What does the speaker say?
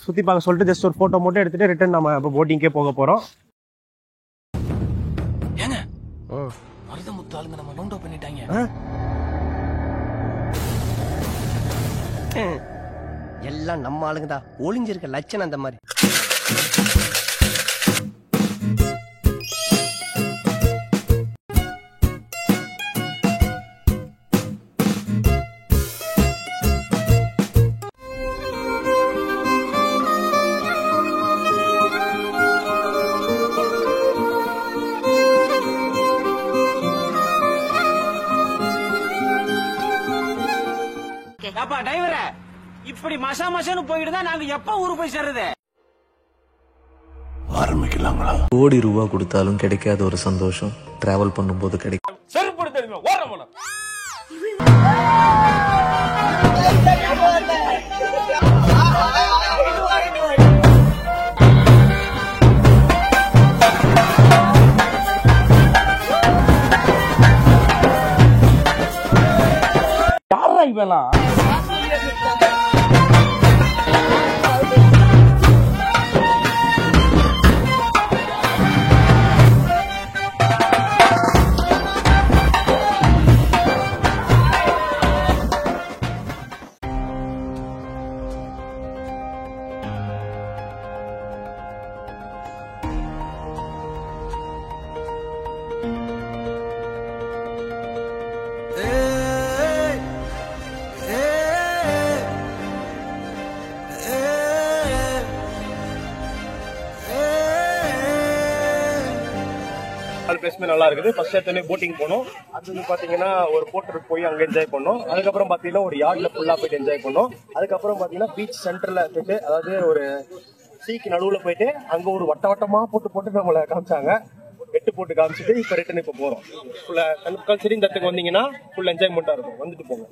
சுற்றி பார்க்க சொல்லிட்டு ஜஸ்ட் ஒரு ஃபோட்டோ மட்டும் எடுத்துகிட்டு ரிட்டன் நம்ம இப்போ போட்டிங்கே போக போகிறோம். ஏங்க மருதமுத்து ஆளுங்க நம்ம நோண்டோ பண்ணிட்டாங்க. எல்லாம் நம்ம ஆளுங்கதான். ஒளிஞ்சிருக்க லட்சணம் அந்த மாதிரி. அப்பா டிரைவரே, இப்படி மசா மசான்னு போயிட்டு தான் நாங்க எப்ப ஊருக்கு போய் சேர்றது? ஆரம்பிக்கலாங்களா? கோடி ரூபா கொடுத்தாலும் கிடைக்காத ஒரு சந்தோஷம் டிராவல் பண்ணும்போது கிடைக்கும். செருப்பு தெரியுமா? ஓரமான யாரா இவெல்லாம்? பிளேஸ்மே நல்லா இருக்குது. ஃபர்ஸ்ட் எடுத்தோடனே போட்டிங் போனோம். அது பாத்தீங்கன்னா ஒரு போட்டருக்கு போய் அங்க என்ஜாய் பண்ணோம். அதுக்கப்புறம் பாத்தீங்கன்னா ஒரு யார்ட்ல ஃபுல்லா போயிட்டு என்ஜாய் பண்ணோம். அதுக்கப்புறம் பாத்தீங்கன்னா பீச் சென்டர்ல போயிட்டு, அதாவது ஒரு சீக்கு நடுவுல போயிட்டு அங்க ஒரு வட்ட வட்டமா போட்டு நம்மளை காமிச்சாங்க. வெட்டு போட்டு காமிச்சிட்டு இப்ப ரிட்டன் இப்ப போறோம். ஃபுல்லா கல்ச்சரி இந்த இடத்துக்கு வந்தீங்கன்னா ஃபுல் என்ஜாய்மெண்டா இருக்கும். வந்துட்டு போங்க.